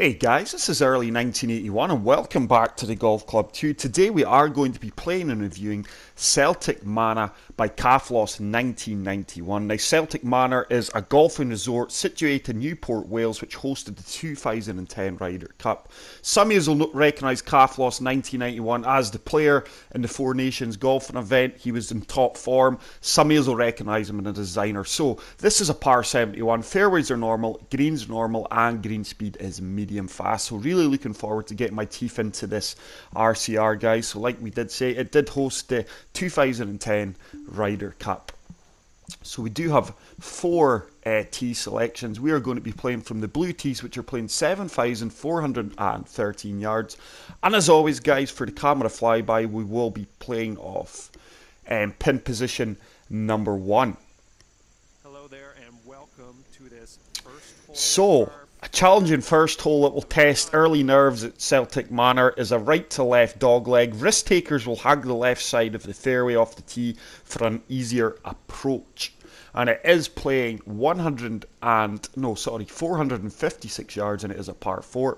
Hey guys, this is early 1981 and welcome back to the Golf Club 2. Today we are going to be playing and reviewing Celtic Manor by Caflos 1991. Now Celtic Manor is a golfing resort situated in Newport, Wales, which hosted the 2010 Ryder Cup. Some of you will recognise Caflos 1991 as the player in the Four Nations golfing event. He was in top form. Some of you will recognise him as a designer. So this is a par 71. Fairways are normal, greens normal, and green speed is medium fast. So really looking forward to getting my teeth into this RCR, guys. So like we did say, it did host the 2010 Ryder Cup. So we do have four tee selections. We are going to be playing from the blue tees, which are playing 7,413 yards. And as always, guys, for the camera flyby, we will be playing off pin position number 1. Hello there and welcome to this first hole. So, a challenging first hole that will test early nerves at Celtic Manor is a right to left dogleg. Risk takers will hug the left side of the fairway off the tee for an easier approach. And it is playing 456 yards, and it is a par 4.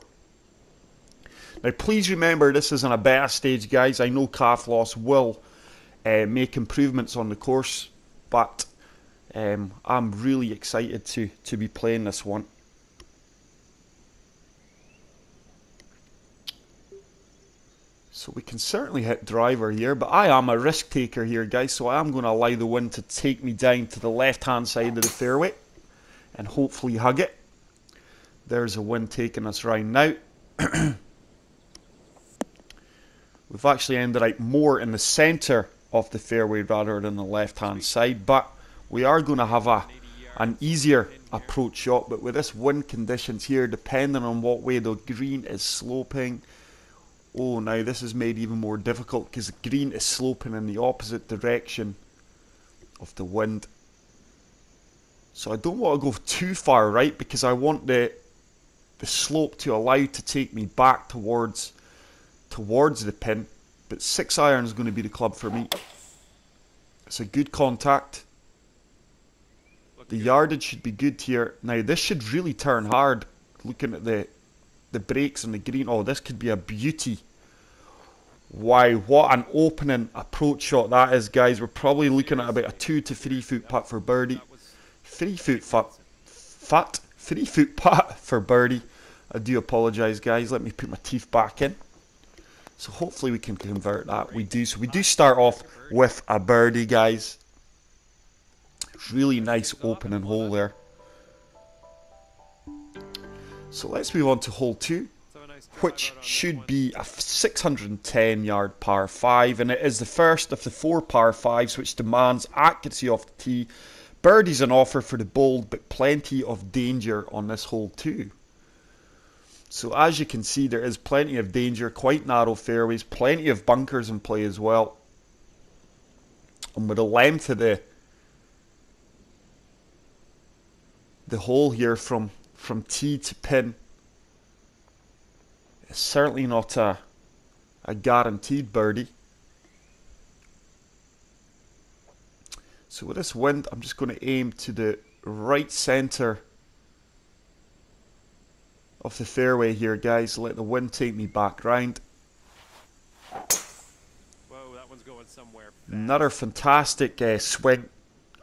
Now please remember, this is on a better stage, guys. I know Caflos will make improvements on the course, but I'm really excited to be playing this one. So we can certainly hit driver here, but I am a risk taker here, guys, so I am going to allow the wind to take me down to the left-hand side of the fairway and hopefully hug it. There's a wind taking us round now. We've actually ended up more in the centre of the fairway rather than the left-hand side, but we are going to have an easier approach shot. But with this wind conditions here, depending on what way the green is sloping, oh, now this is made even more difficult because the green is sloping in the opposite direction of the wind. So I don't want to go too far right because I want the slope to allow to take me back towards the pin. But 6-iron is going to be the club for me. It's a good contact. The yardage should be good here. Now this should really turn hard looking at the breaks on the green. Oh, this could be a beauty. Wow, what an opening approach shot that is, guys. We're probably looking at about a 2 to 3 foot putt for birdie. 3 foot putt for birdie. I do apologise, guys. Let me put my teeth back in. So hopefully we can convert that. We do. So we do start off with a birdie, guys. Really nice opening hole there. So let's move on to hole 2, which should be a 610 yard par 5, and it is the first of the 4 par 5s which demands accuracy off the tee. Birdie's an offer for the bold, but plenty of danger on this hole too. So as you can see, there is plenty of danger, quite narrow fairways, plenty of bunkers in play as well. And with the length of the hole here from tee to pin, it's certainly not a guaranteed birdie. So with this wind, I'm just going to aim to the right centre of the fairway here, guys. Let the wind take me back round. Whoa, that one's going somewhere fast. Another fantastic swing.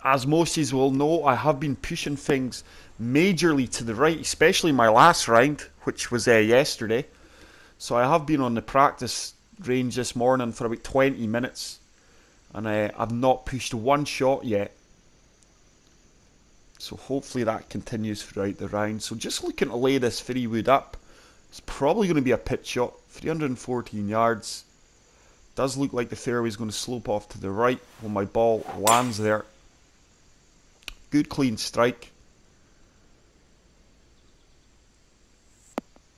As most of you will know, I have been pushing things majorly to the right, especially my last round, which was yesterday. So I have been on the practice range this morning for about 20 minutes, and I've not pushed one shot yet. So hopefully that continues throughout the round. So just looking to lay this 3-wood up. It's probably going to be a pitch shot, 314 yards. Does look like the fairway is going to slope off to the right when my ball lands there. Good clean strike.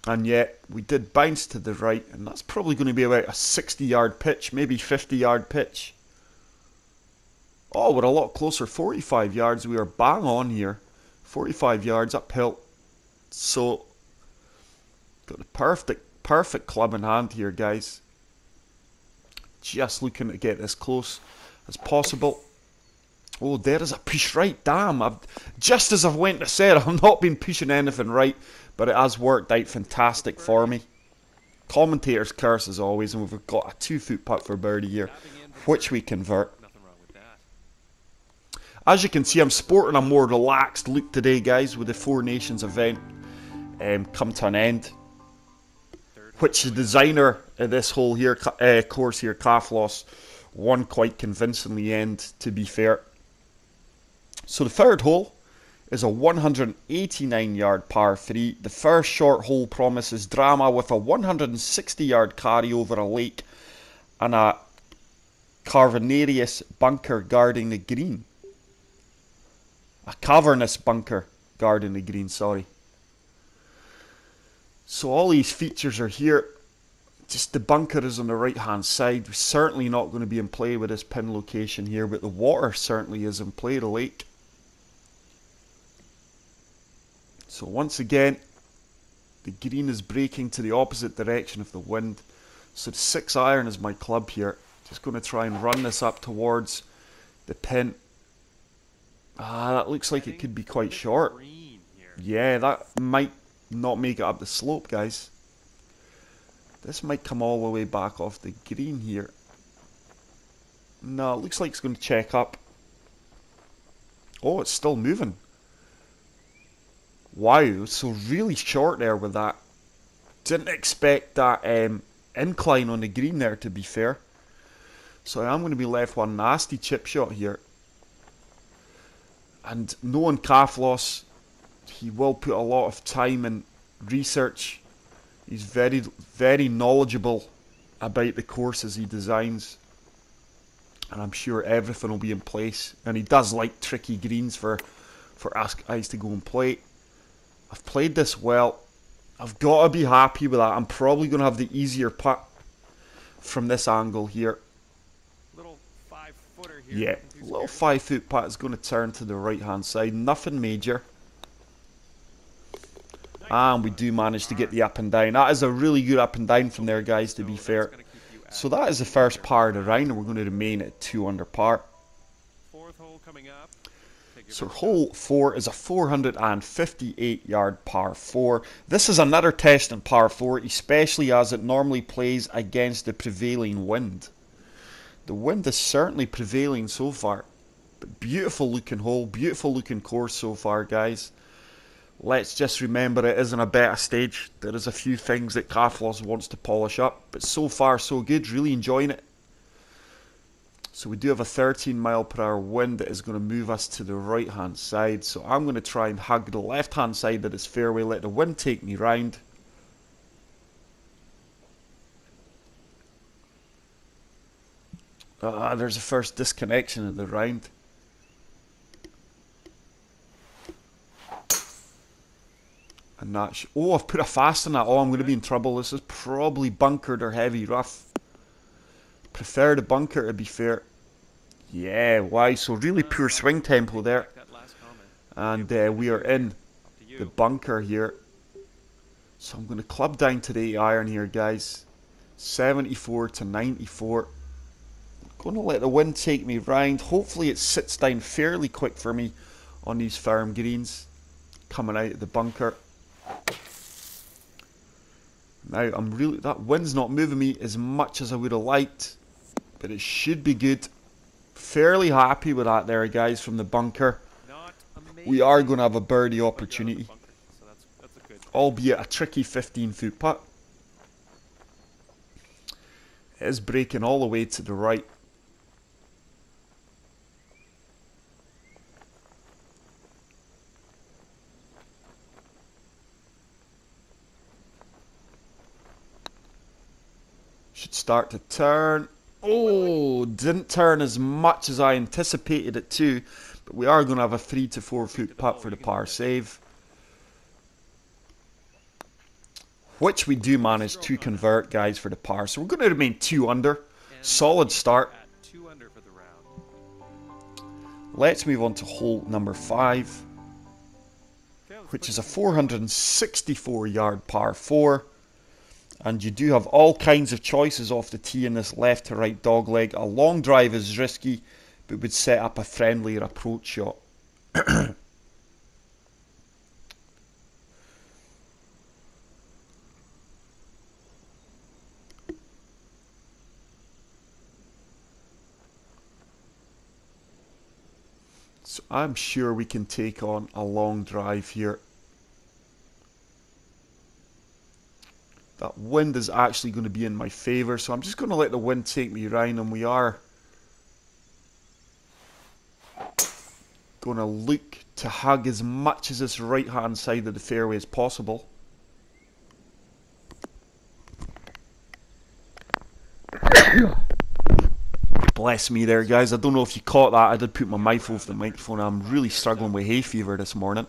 And yet we did bounce to the right, and that's probably going to be about a 60-yard pitch, maybe 50-yard pitch. Oh, we're a lot closer, 45 yards. We are bang on here. 45 yards uphill. So got the perfect club in hand here, guys. Just looking to get as close as possible. Oh, there is a push right. Damn, just as I've went to say it, I've not been pushing anything right. but it has worked out fantastic for me. Commentator's curse as always, and we've got a 2-foot putt for birdie here, which we convert. As you can see, I'm sporting a more relaxed look today, guys, with the Four Nations event come to an end, which the designer of this whole here course here, Calfloss, won quite convincingly end, to be fair. So the third hole is a 189-yard par 3. The first short hole promises drama with a 160-yard carry over a lake and a cavernous bunker guarding the green. A cavernous bunker guarding the green, sorry. So all these features are here. Just the bunker is on the right hand side. We're certainly not going to be in play with this pin location here, but the water certainly is in play, the lake. So once again, the green is breaking to the opposite direction of the wind. So the 6-iron is my club here. Just going to try and run this up towards the pin. That looks like it could be quite short. Yeah, that might not make it up the slope, guys. This might come all the way back off the green here. No, it looks like it's going to check up. Oh, it's still moving. Wow, so really short there with that. Didn't expect that incline on the green there, to be fair. So I am going to be left one nasty chip shot here. And knowing Calfloss, he will put a lot of time and research. He's very, very knowledgeable about the courses he designs. And I'm sure everything will be in place. And he does like tricky greens for us guys to go and play. I've played this well. I've got to be happy with that. I'm probably going to have the easier putt from this angle here. Little 5-footer here. Yeah, little 5-foot putt is going to turn to the right hand side. Nothing major. And we do manage to get the up and down. That is a really good up and down from there, guys, to be fair. So that is the first par of the round, and we're going to remain at 2 under par. Fourth hole coming up. So hole 4 is a 458-yard par 4. This is another test in par 4, especially as it normally plays against the prevailing wind. The wind is certainly prevailing so far. But beautiful looking hole, beautiful looking course so far, guys. Let's just remember it isn't a beta stage. There is a few things that Calfloss wants to polish up. But so far so good, really enjoying it. So we do have a 13-mile-per-hour wind that is going to move us to the right-hand side. So I'm going to try and hug the left-hand side of this fairway, let the wind take me round. There's a first disconnection of the round. And that oh, I've put a fast on that. Oh, I'm going to be in trouble. This is probably bunkered or heavy rough. Prefer the bunker, to be fair. Yeah, why? So really poor swing tempo there. And we are in the bunker here. So I'm going to club down to the iron here, guys. 74 to 94. Going to let the wind take me round. Hopefully it sits down fairly quick for me on these firm greens. Coming out of the bunker. Now that wind's not moving me as much as I would have liked. But it should be good. Fairly happy with that there, guys, from the bunker. We are going to have a birdie opportunity. Albeit a tricky 15-foot putt. It is breaking all the way to the right. Should start to turn. Oh, didn't turn as much as I anticipated it to, but we are going to have a 3 to 4 foot putt for the par save, which we do manage to convert, guys, for the par. So we're going to remain 2 under. Solid start. Let's move on to hole number 5, which is a 464-yard par 4. And you do have all kinds of choices off the tee in this left to right dogleg. A long drive is risky, but would set up a friendlier approach shot. So I'm sure we can take on a long drive here. That wind is actually going to be in my favour, so I'm just going to let the wind take me around, and we are going to look to hug as much as this right hand side of the fairway as possible. Bless me there, guys. I don't know if you caught that. I did put my mouth over the microphone. I'm really struggling with hay fever this morning.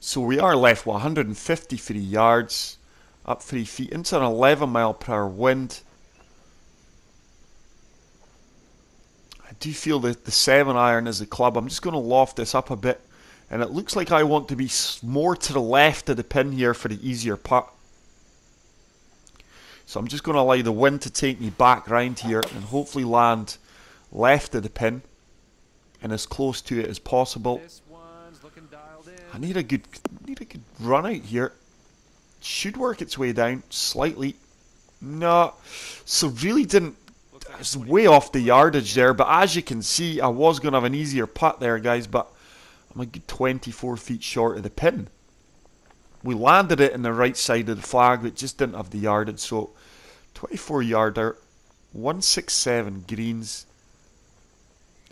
So we are left with 153 yards, up 3 feet, into an 11 mile per hour wind. I do feel that the 7 iron is the club. I'm just going to loft this up a bit, and it looks like I want to be more to the left of the pin here for the easier putt. So I'm just going to allow the wind to take me back round here and hopefully land left of the pin and as close to it as possible. I need a good run out here. Should work its way down slightly. No, so really didn't. It's way off the yardage there, but as you can see, I was going to have an easier putt there, guys, but I'm a good 24 feet short of the pin. We landed it in the right side of the flag, but just didn't have the yardage. So 24 yarder, 167 greens.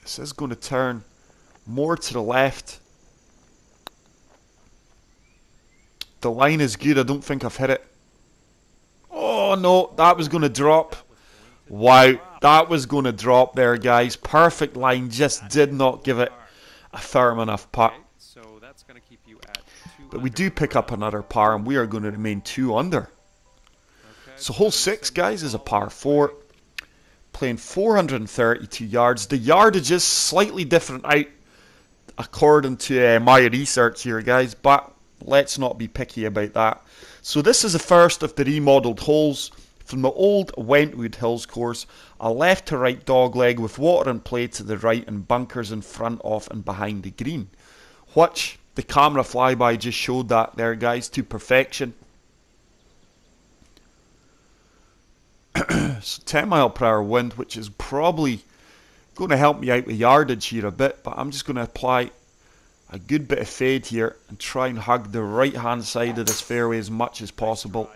This is going to turn more to the left. The line is good. I don't think I've hit it. Oh no, that was going to drop. Wow, that was going to drop there, guys. Perfect line, just did not give it a firm enough putt. But we do pick up another par, and we are going to remain 2 under. So hole 6, guys, is a par 4. Playing 432 yards. The yardage is slightly different out according to my research here, guys, but let's not be picky about that. So this is the first of the remodelled holes from the old Wentwood Hills course. A left to right dogleg with water in play to the right and bunkers in front of and behind the green, which the camera flyby just showed that there, guys, to perfection. So 10 mile per hour wind, which is probably going to help me out with yardage here a bit, but I'm just going to apply a good bit of fade here and try and hug the right hand side of this fairway as much as possible.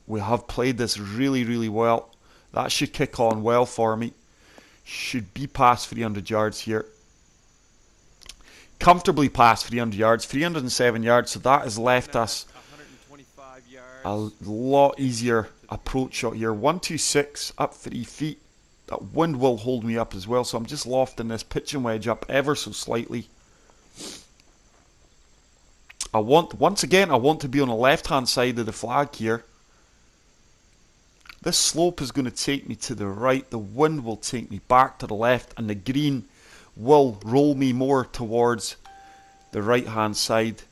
We have played this really, really well. That should kick on well for me. Should be past 300 yards here. Comfortably past 300 yards, 307 yards, so that has left us a lot easier approach shot here. 126 up 3 feet. That wind will hold me up as well, so I'm just lofting this pitching wedge up ever so slightly. Once again, I want to be on the left hand side of the flag here. This slope is going to take me to the right, the wind will take me back to the left, and the green will roll me more towards the right hand side.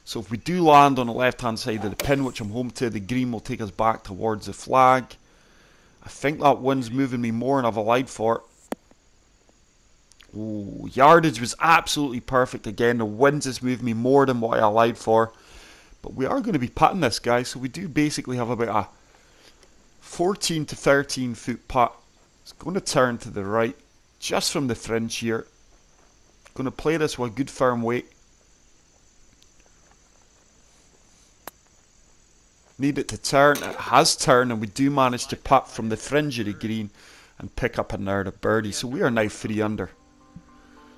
So if we do land on the left hand side of the pin, which I'm home to, the green will take us back towards the flag. I think that wind's moving me more than I've allowed for. Ooh, yardage was absolutely perfect again. The wind has moved me more than what I allowed for. But we are going to be putting this, guys, so we do basically have about a 14 to 13 foot putt. It's going to turn to the right, just from the fringe here. Going to play this with a good firm weight. Need it to turn. It has turned, and we do manage to putt from the fringe of the green and pick up another birdie. So we are now 3 under.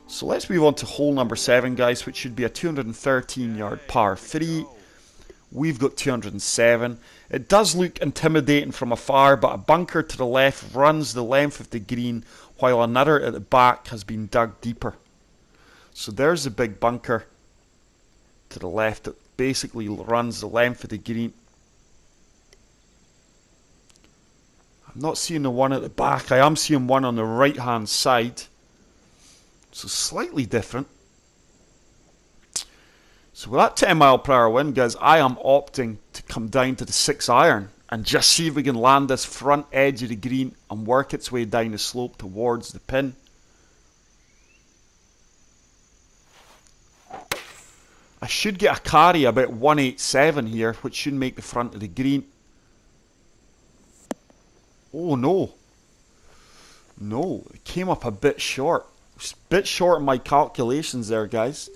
So let's move on to hole number 7, guys, which should be a 213 yard par 3. We've got 207. It does look intimidating from afar, but a bunker to the left runs the length of the green, while another at the back has been dug deeper. So there's a big bunker to the left that basically runs the length of the green. I'm not seeing the one at the back. I am seeing one on the right hand side. So slightly different. So with that 10 mile per hour wind, guys, I am opting to come down to the 6 iron and just see if we can land this front edge of the green and work its way down the slope towards the pin. I should get a carry about 187 here, which should make the front of the green. Oh no. No, it came up a bit short. A bit short in my calculations there, guys.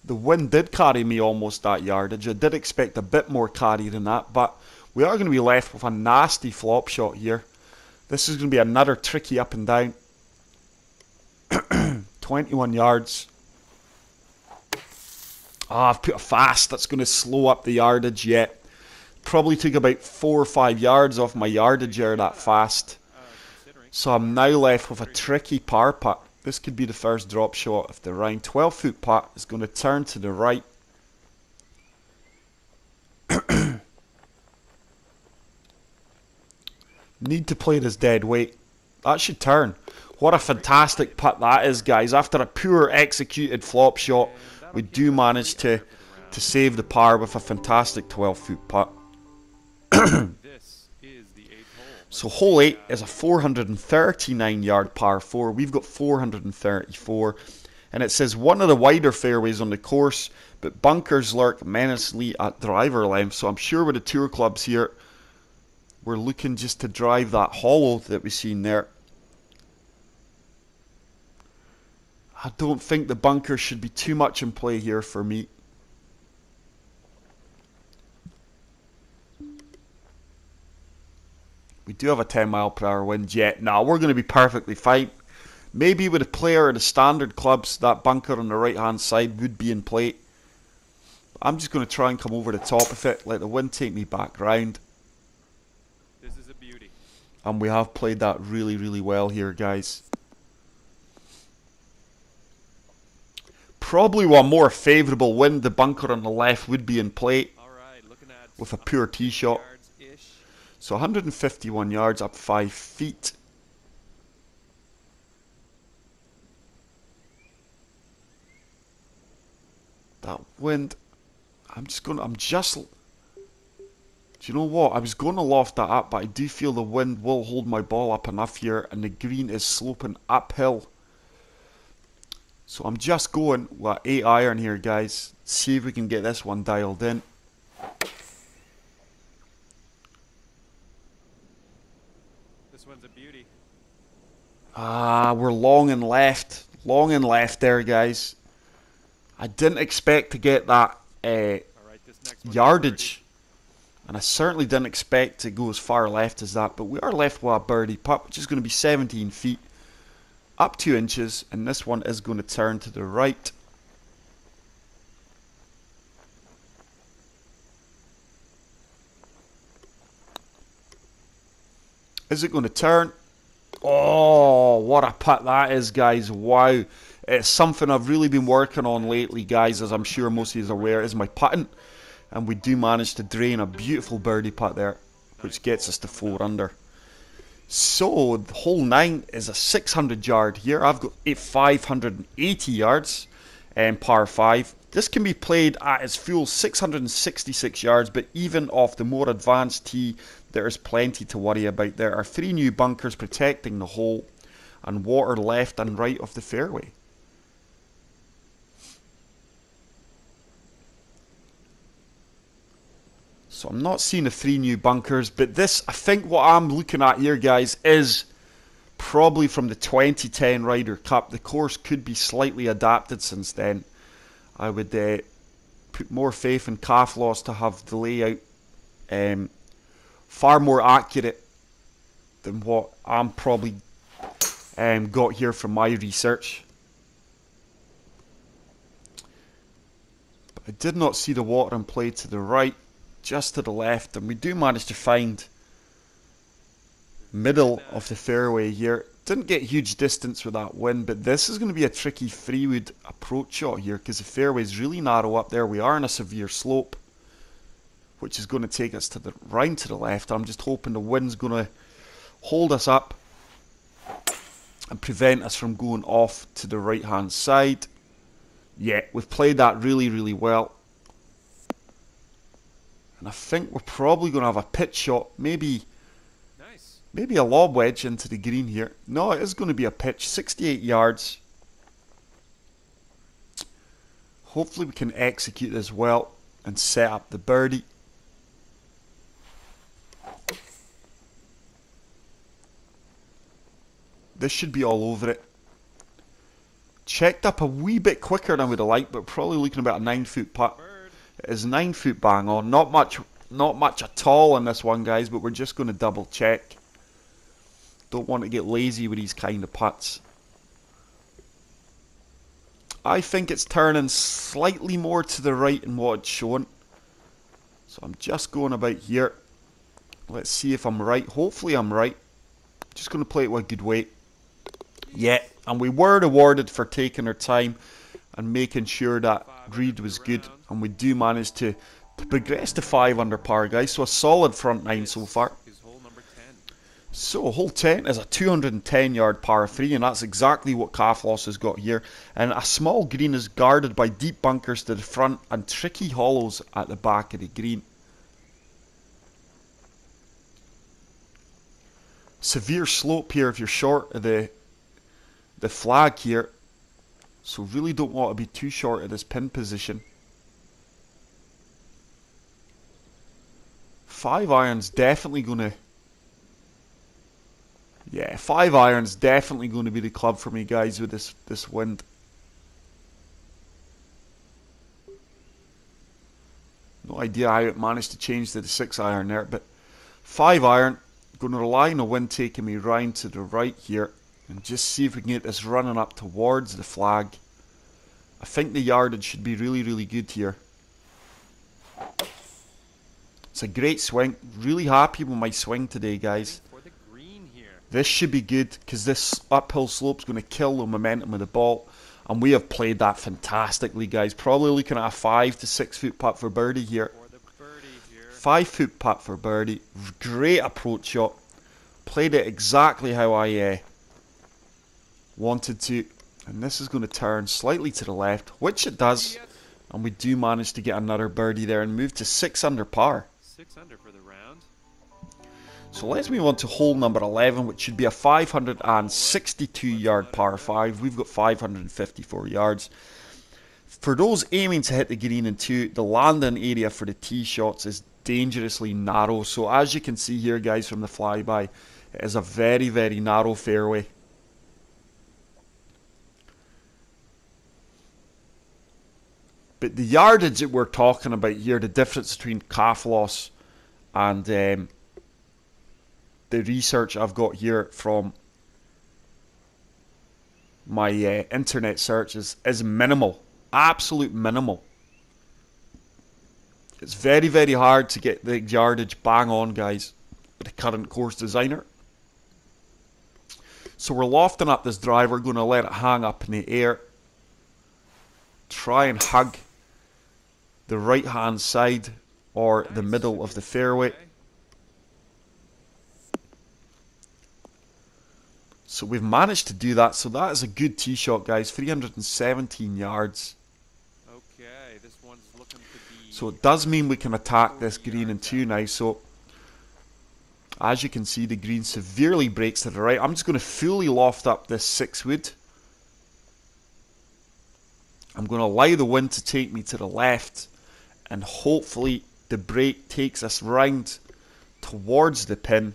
The wind did carry me almost that yardage. I did expect a bit more carry than that, but we are going to be left with a nasty flop shot here. This is going to be another tricky up and down. 21 yards. Ah, I've put a fast. That's going to slow up the yardage yet. Probably took about 4 or 5 yards off my yardage there, that fast. So I'm now left with a tricky par putt. This could be the first drop shot of the round. 12-foot putt is going to turn to the right. Need to play this dead weight. That should turn. What a fantastic putt that is, guys. After a poor executed flop shot, we do manage to save the par with a fantastic 12-foot putt. So hole 8 is a 439-yard par 4. We've got 434. And it says one of the wider fairways on the course, but bunkers lurk menacingly at driver length. So I'm sure with the tour clubs here, we're looking just to drive that hollow that we've seen there. I don't think the bunker should be too much in play here for me. We do have a 10-mile-per-hour wind yet. Now we're going to be perfectly fine. Maybe with a player of the standard clubs, that bunker on the right-hand side would be in play. I'm just going to try and come over the top of it, let the wind take me back round. This is a beauty. And we have played that really, really well here, guys. Probably with a more favourable wind, the bunker on the left would be in play. All right, looking at with a pure tee shot. So 151 yards up 5 feet. That wind, do you know what? I was going to loft that up, but I do feel the wind will hold my ball up enough here, and the green is sloping uphill. So I'm just going with 8 iron here, guys. See if we can get this one dialed in. This one's a beauty. Ah, we're long and left. Long and left there, guys. I didn't expect to get that yardage. And I certainly didn't expect to go as far left as that. But we are left with a birdie putt, which is going to be 17 feet. Up 2 inches. And this one is going to turn to the right. Is it going to turn? Oh, what a putt that is, guys. Wow. It's something I've really been working on lately, guys, as I'm sure most of you are aware, is my putting. And we do manage to drain a beautiful birdie putt there, which gets us to 4 under. So, hole 9 is a 600-yard here. I've got 580 yards and par 5. This can be played at its full 666 yards, but even off the more advanced tee, there is plenty to worry about. There are 3 new bunkers protecting the hole and water left and right of the fairway. So I'm not seeing the 3 new bunkers, but this, I think what I'm looking at here, guys, is probably from the 2010 Ryder Cup. The course could be slightly adapted since then. I would put more faith in calf loss to have the layout far more accurate than what I'm probably got here from my research. But I did not see the water in play to the right, just to the left, and we do manage to find middle of the fairway here. Didn't get huge distance with that wind, but this is going to be a tricky 3-wood approach shot here because the fairway is really narrow up there. We are on a severe slope, which is going to take us to the round to the left. I'm just hoping the wind's going to hold us up and prevent us from going off to the right hand side. Yeah, we've played that really, really well. And I think we're probably going to have a pitch shot, maybe a lob wedge into the green here. No, it is going to be a pitch, 68 yards. Hopefully we can execute this well and set up the birdie. This should be all over it. Checked up a wee bit quicker than I would have liked, but probably looking about a 9-foot putt. It is 9 foot bang on. Not much at all in this one, guys, but we're just going to double check. Don't want to get lazy with these kind of putts. I think it's turning slightly more to the right than what it's shown. So I'm just going about here. Let's see if I'm right. Hopefully I'm right. Just going to play it with good weight. Yeah, and we were rewarded for taking our time and making sure that read was good. And we do manage to progress to 5 under par, guys. So a solid front 9 so far. So hole 10 is a 210 yard par 3, and that's exactly what Calfloss has got here. And a small green is guarded by deep bunkers to the front and tricky hollows at the back of the green. Severe slope here if you're short of the flag here. So really don't want to be too short of this pin position. 5 iron's definitely going to... Yeah, 5 iron's definitely going to be the club for me, guys, with this wind. No idea how it managed to change to the 6 iron there, but 5 iron. Going to rely on the wind taking me round to the right here and just see if we can get this running up towards the flag. I think the yardage should be really, really good here. It's a great swing. Really happy with my swing today, guys. This should be good because this uphill slope is going to kill the momentum of the ball. And we have played that fantastically, guys. Probably looking at a 5 to 6 foot putt for birdie here. 5 foot putt for birdie. Great approach shot. Played it exactly how I wanted to. And this is going to turn slightly to the left, which it does. And we do manage to get another birdie there and move to 6 under par. 6 under for the round. So let's move on to hole number 11, which should be a 562 yard par 5. We've got 554 yards. For those aiming to hit the green in 2, the landing area for the tee shots is dangerously narrow. So as you can see here, guys, from the flyby, it is a very, very narrow fairway. But the yardage that we're talking about here, the difference between Calfloss and the research I've got here from my internet search is minimal. Absolute minimal. It's very, very hard to get the yardage bang on, guys, with the current course designer. So we're lofting up this driver, going to let it hang up in the air. Try and hug the right hand side or the middle of the fairway. So we've managed to do that. So that is a good tee shot, guys. 317 yards. Okay, this one's looking to be... So it does mean we can attack this green in 2 now. So as you can see, the green severely breaks to the right. I'm just going to fully loft up this 6 wood. I'm going to allow the wind to take me to the left. And hopefully the break takes us round towards the pin.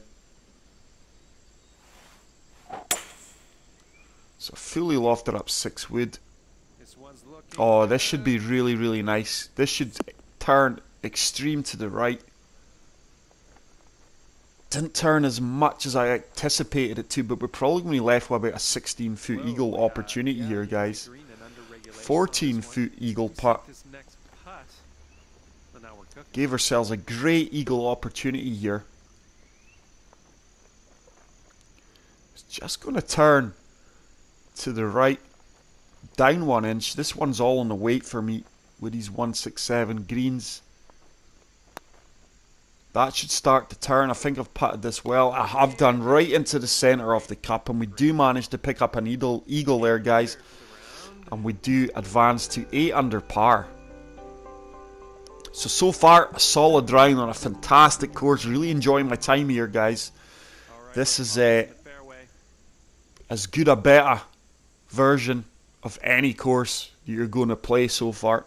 So fully lofted up 6 wood. Oh, this should be really, really nice. This should turn extreme to the right. Didn't turn as much as I anticipated it to, but we're probably going to be left with about a 16-foot eagle opportunity here, guys. 14-foot eagle putt. Gave ourselves a great eagle opportunity here. It's just going to turn to the right, down 1 inch. This one's all on the weight for me with these 167 greens. That should start to turn. I think I've putted this well. I have done right into the centre of the cup, and we do manage to pick up an eagle there, guys. And we do advance to 8 under par. So far, a solid round on a fantastic course. Really enjoying my time here, guys. This is as good a better version of any course you're going to play so far.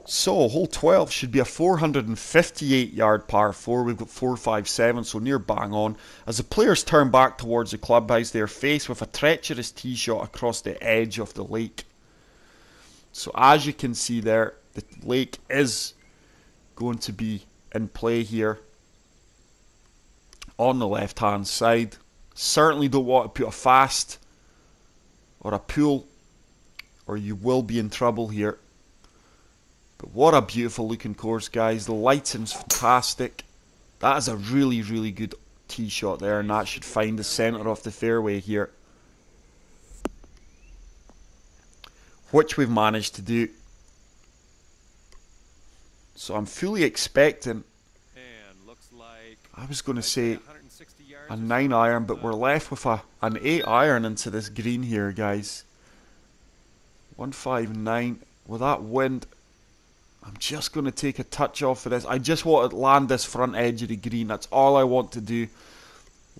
So, hole 12 should be a 458 yard par 4. We've got 457, so near bang on. As the players turn back towards the clubhouse, they are faced with a treacherous tee shot across the edge of the lake. So, as you can see there, the lake is going to be in play here on the left hand side. Certainly don't want to put a fast or a pool, or you will be in trouble here. But what a beautiful looking course, guys. The lighting's fantastic. That is a really, really good tee shot there, and that should find the centre of the fairway here, which we've managed to do. So I'm fully expecting, I was going to say a 9 iron, but we're left with an 8 iron into this green here, guys. 159 with that wind. I'm just going to take a touch off of this. I just want to land this front edge of the green. That's all I want to do.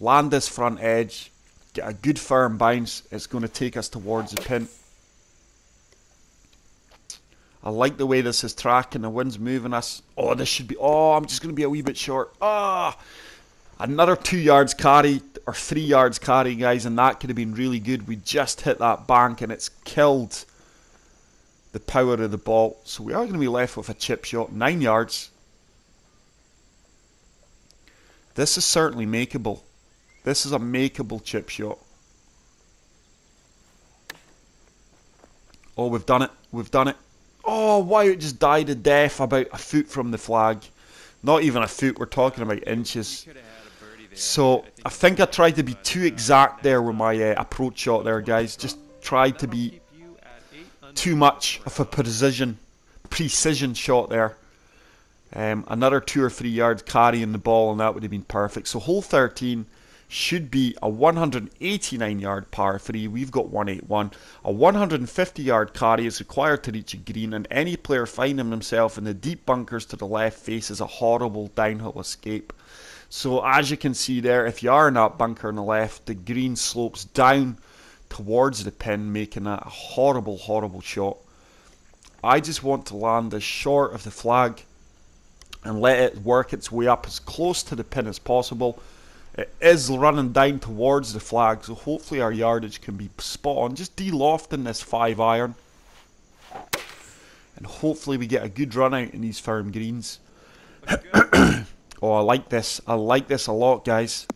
Land this front edge. Get a good firm bounce. It's going to take us towards the pin. I like the way this is tracking. The wind's moving us. Oh, this should be... Oh, I'm just going to be a wee bit short. Ah! Another 2 yards carry, or 3 yards carry, guys, and that could have been really good. We just hit that bank and it's killed the power of the ball. So we are going to be left with a chip shot, 9 yards. This is certainly makeable. This is a makeable chip shot. Oh, we've done it. We've done it. Oh, wow, it just died a death about a foot from the flag. Not even a foot, we're talking about inches. So, I think I tried to be too exact there with my approach shot there, guys. Just tried to be too much of a precision shot there. Another 2 or 3 yards carrying the ball, and that would have been perfect. So, hole 13 should be a 189 yard par 3. We've got 181. A 150 yard carry is required to reach a green, and any player finding himself in the deep bunkers to the left faces a horrible downhill escape. So as you can see there, if you are in that bunker on the left, the green slopes down towards the pin, making that a horrible, horrible shot. I just want to land this short of the flag and let it work its way up as close to the pin as possible. It is running down towards the flag, so hopefully our yardage can be spot on. Just de-lofting this 5 iron, and hopefully we get a good run out in these firm greens. Oh, I like this. I like this a lot, guys.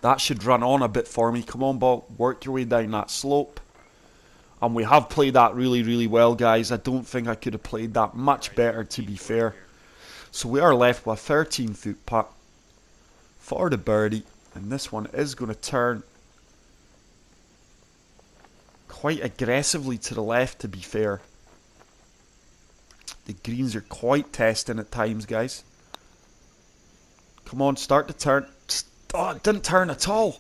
That should run on a bit for me. Come on, ball. Work your way down that slope. And we have played that really, really well, guys. I don't think I could have played that much better, to be fair. So we are left with a 13-foot putt for the birdie. And this one is going to turn quite aggressively to the left, to be fair. The greens are quite testing at times, guys. Come on, start to turn. Oh, it didn't turn at all.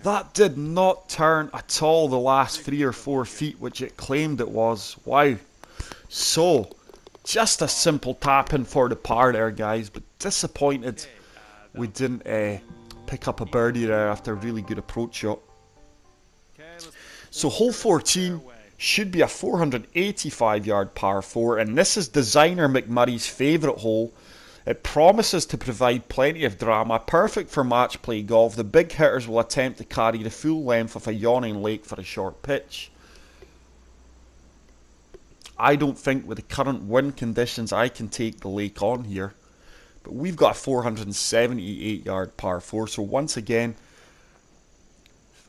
That did not turn at all the last 3 or 4 feet, which it claimed it was. Wow. So, just a simple tap-in for the par there, guys. But disappointed we didn't pick up a birdie there after a really good approach shot. So, hole 14 should be a 485 yard par 4, and this is designer McMurray's favourite hole. It promises to provide plenty of drama, perfect for match play golf. The big hitters will attempt to carry the full length of a yawning lake for a short pitch. I don't think with the current wind conditions I can take the lake on here, but we've got a 478 yard par 4, so once again,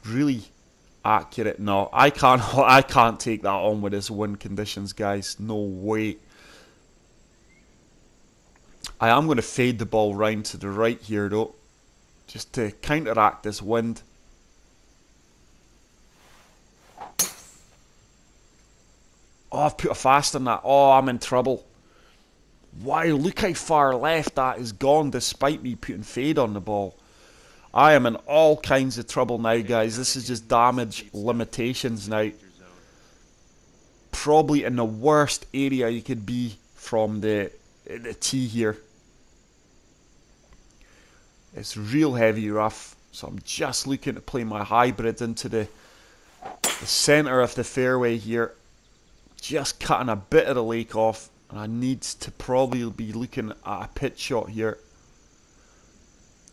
really accurate. No, I can't take that on with this wind conditions, guys. No way. I am going to fade the ball round to the right here, though, just to counteract this wind. Oh, I've put a fast on that. Oh, I'm in trouble. Wow, look how far left that is gone despite me putting fade on the ball. I am in all kinds of trouble now, guys. This is just damage limitations now. Probably in the worst area you could be from the tee here. It's real heavy rough, so I'm just looking to play my hybrid into the centre of the fairway here. Just cutting a bit of the lake off, and I need to probably be looking at a pitch shot here.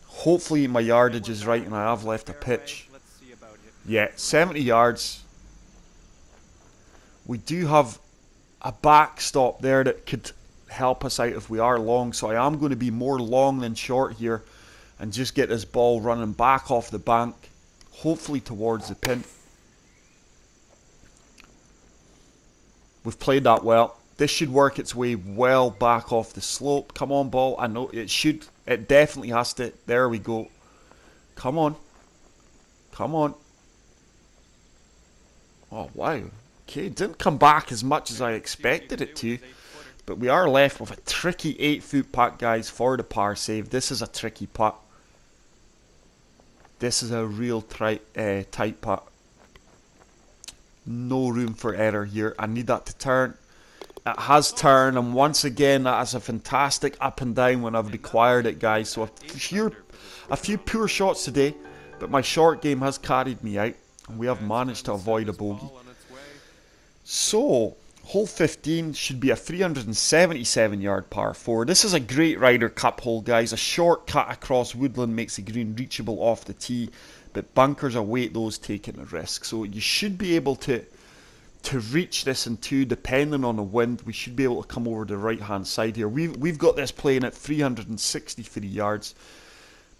Hopefully my yardage is right and I have left a pitch. Yeah, 70 yards. We do have a backstop there that could help us out if we are long, so I am going to be more long than short here and just get this ball running back off the bank, hopefully towards the pin. We've played that well. This should work its way well back off the slope. Come on, ball. I know it should. It definitely has to. There we go. Come on. Come on. Oh, wow. Okay, it didn't come back as much as I expected it to. But we are left with a tricky 8-foot putt, guys, for the par save. This is a tricky putt. This is a real tight putt. No room for error here. I need that to turn. It has turned, and once again, that is a fantastic up and down when I've required it, guys. So a few poor shots today, but my short game has carried me out, and we have managed to avoid a bogey. So, hole 15 should be a 377-yard par 4. This is a great Ryder Cup hole, guys. A short cut across woodland makes the green reachable off the tee, but bunkers await those taking a risk. So you should be able to reach this in two, depending on the wind. We should be able to come over the right hand side here. We've got this playing at 363 yards,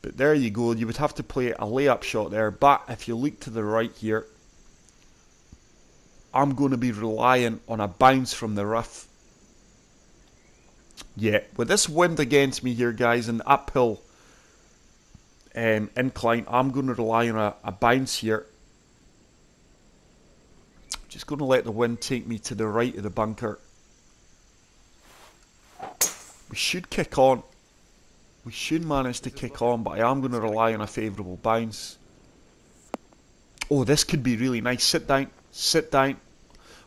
but there you go. You would have to play a layup shot there, but if you look to the right here, I'm going to be relying on a bounce from the rough. Yeah, with this wind against me here, guys, and uphill incline, I'm going to rely on a bounce here. Just going to let the wind take me to the right of the bunker. We should kick on. We should manage to kick on, but I am going to rely on a favourable bounce. Oh, this could be really nice. Sit down. Sit down.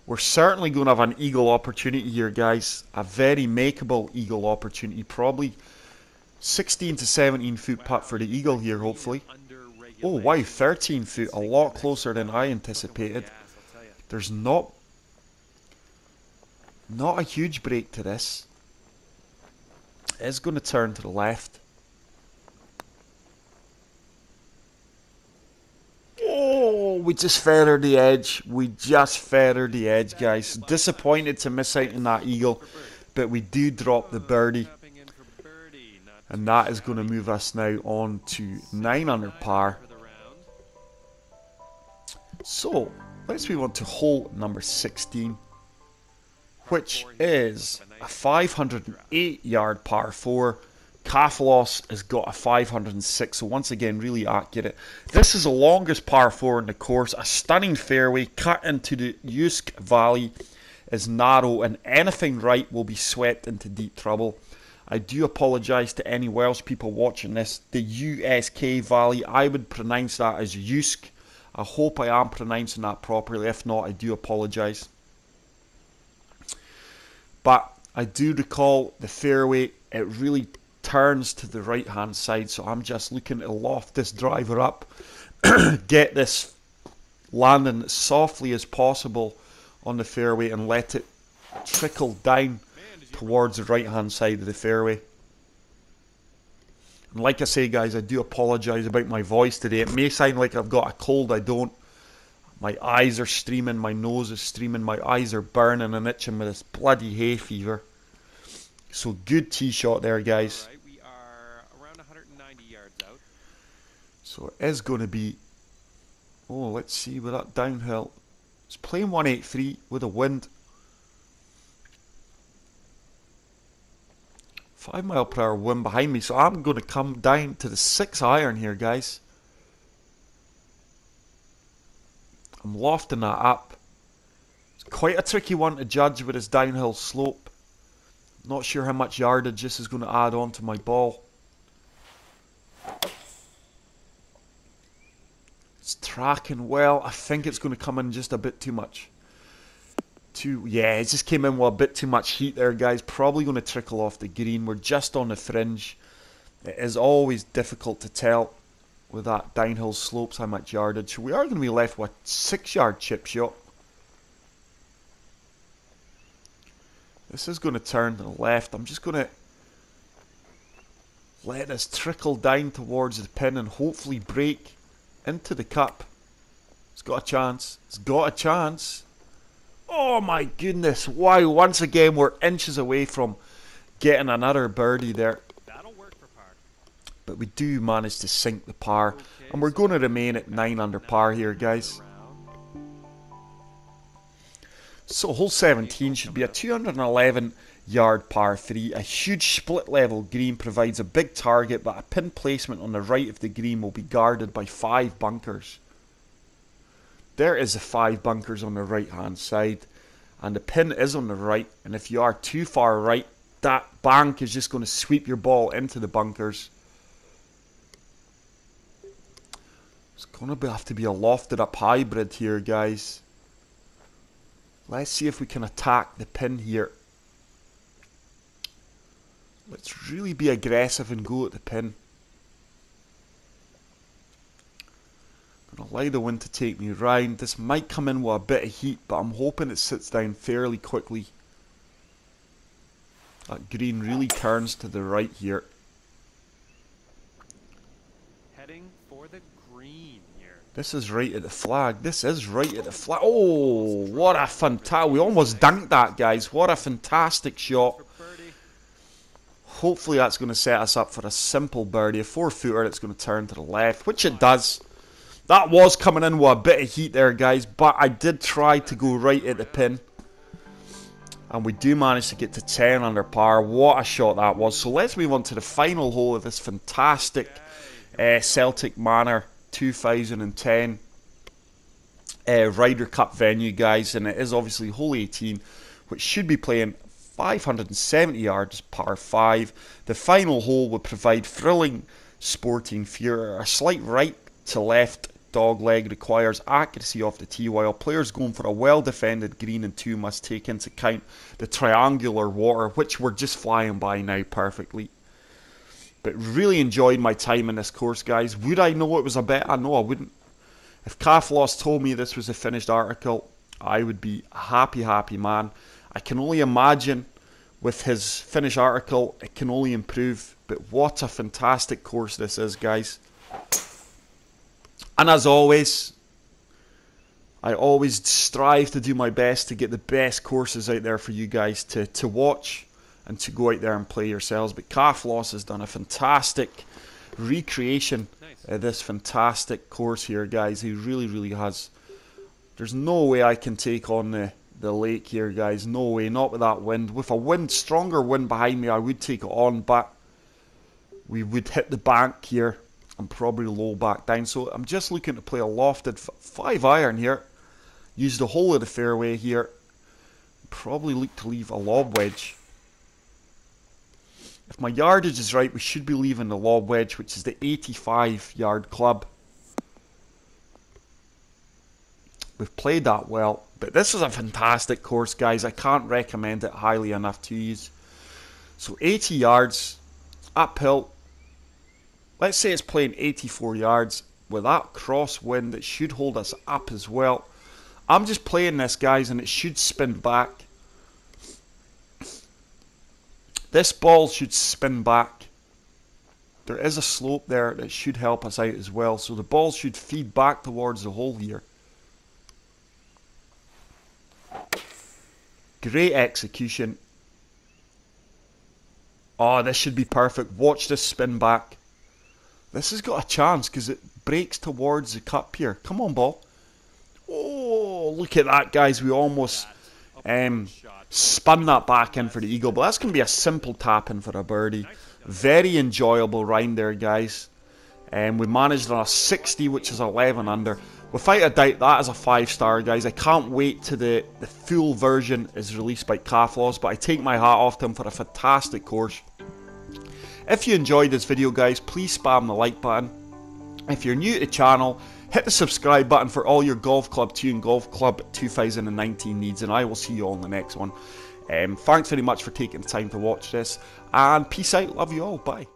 We're certainly going to have an eagle opportunity here, guys. A very makeable eagle opportunity. Probably 16 to 17 foot putt for the eagle here, hopefully. Oh, wow, 13 foot. A lot closer than I anticipated. There's not a huge break to this. It is going to turn to the left. Oh, we just feathered the edge. We just feathered the edge, guys. Disappointed to miss out on that eagle, but we do drop the birdie. And that is going to move us now on to 9 under par. So, let's move on to hole number 16, which is a 508-yard par 4. Kafalos has got a 506, so once again, really accurate. This is the longest par 4 in the course. A stunning fairway cut into the Usk Valley is narrow, and anything right will be swept into deep trouble. I do apologise to any Welsh people watching this. The USK Valley, I would pronounce that as Usk. I hope I am pronouncing that properly. If not, I do apologise. But I do recall the fairway, it really turns to the right hand side, so I'm just looking to loft this driver up, get this landing as softly as possible on the fairway and let it trickle down towards the right hand side of the fairway. And like I say, guys, I do apologise about my voice today. It may sound like I've got a cold. I don't. My eyes are streaming, my nose is streaming, my eyes are burning and itching with this bloody hay fever. So good tee shot there, guys. All right, we are around 190 yards out. So it is going to be... Oh, let's see with that downhill. It's playing 183 with a wind. 5 mile per hour wind behind me, so I'm going to come down to the 6 iron here, guys. I'm lofting that up. It's quite a tricky one to judge with this downhill slope. Not sure how much yardage this is going to add on to my ball. It's tracking well. I think it's going to come in just a bit too much. Yeah, it just came in with a bit too much heat there, guys. Probably going to trickle off the green. We're just on the fringe. It is always difficult to tell with that downhill slopes how much yardage. So we are going to be left with a 6-yard chip shot. This is going to turn to the left. I'm just going to let this trickle down towards the pin and hopefully break into the cup. It's got a chance. It's got a chance. Oh my goodness. Wow. Once again, we're inches away from getting another birdie there. That'll work for par. But we do manage to sink the par. And we're going to remain at 9 under par here, guys. So hole 17 should be a 211 yard par 3. A huge split level green provides a big target, but a pin placement on the right of the green will be guarded by 5 bunkers. There is the 5 bunkers on the right hand side, and the pin is on the right, and if you are too far right, that bank is just going to sweep your ball into the bunkers. It's going to have to be a lofted up hybrid here, guys. Let's see if we can attack the pin here. Let's really be aggressive and go at the pin. I'm going to allow the wind to take me round. This might come in with a bit of heat, but I'm hoping it sits down fairly quickly. That green really turns to the right here. Heading for the green here. This is right at the flag. This is right at the flag. Oh, what a fantastic... We almost dunked that, guys. What a fantastic shot. Hopefully that's going to set us up for a simple birdie. A 4-footer that's going to turn to the left, which it does. That was coming in with a bit of heat there, guys, but I did try to go right at the pin. And we do manage to get to 10 under par. What a shot that was. So let's move on to the final hole of this fantastic Celtic Manor 2010 Ryder Cup venue, guys. And it is obviously hole 18, which should be playing 570 yards, par 5. The final hole would provide thrilling sporting fear. A slight right to left dog leg requires accuracy off the tee, while players going for a well-defended green and 2 must take into account the triangular water, which we're just flying by now perfectly. But really enjoyed my time in this course, guys. Would I know it was a bet? No, I wouldn't. If Kaflos told me this was a finished article, I would be a happy, happy man. I can only imagine with his finished article, it can only improve. But what a fantastic course this is, guys. And as always, I always strive to do my best to get the best courses out there for you guys to watch and to go out there and play yourselves. But Kaflos has done a fantastic recreation of this fantastic course here, guys. He really, really has. There's no way I can take on the lake here, guys. No way, not with that wind. With a stronger wind behind me, I would take it on, but we would hit the bank here and probably low back down. So I'm just looking to play a lofted 5-iron here. Use the whole of the fairway here. Probably look to leave a lob wedge. If my yardage is right, we should be leaving the lob wedge, which is the 85-yard club. We've played that well. But this is a fantastic course, guys. I can't recommend it highly enough to you. So 80 yards, uphill. Let's say it's playing 84 yards. With that crosswind, it should hold us up as well. I'm just playing this, guys, and it should spin back. This ball should spin back. There is a slope there that should help us out as well. So the ball should feed back towards the hole here. Great execution. Oh, this should be perfect. Watch this spin back. This has got a chance because it breaks towards the cup here. Come on, ball. Oh, look at that, guys. We almost spun that back in for the eagle. But that's going to be a simple tap in for a birdie. Very enjoyable round there, guys. We managed on a 60, which is 11 under. Without a doubt, that is a 5-star, guys. I can't wait till the full version is released by Kaflos, but I take my hat off to him for a fantastic course. If you enjoyed this video, guys, please spam the like button. If you're new to the channel, hit the subscribe button for all your Golf Club 2 and Golf Club 2019 needs, and I will see you all in the next one. Thanks very much for taking the time to watch this, and peace out. Love you all. Bye.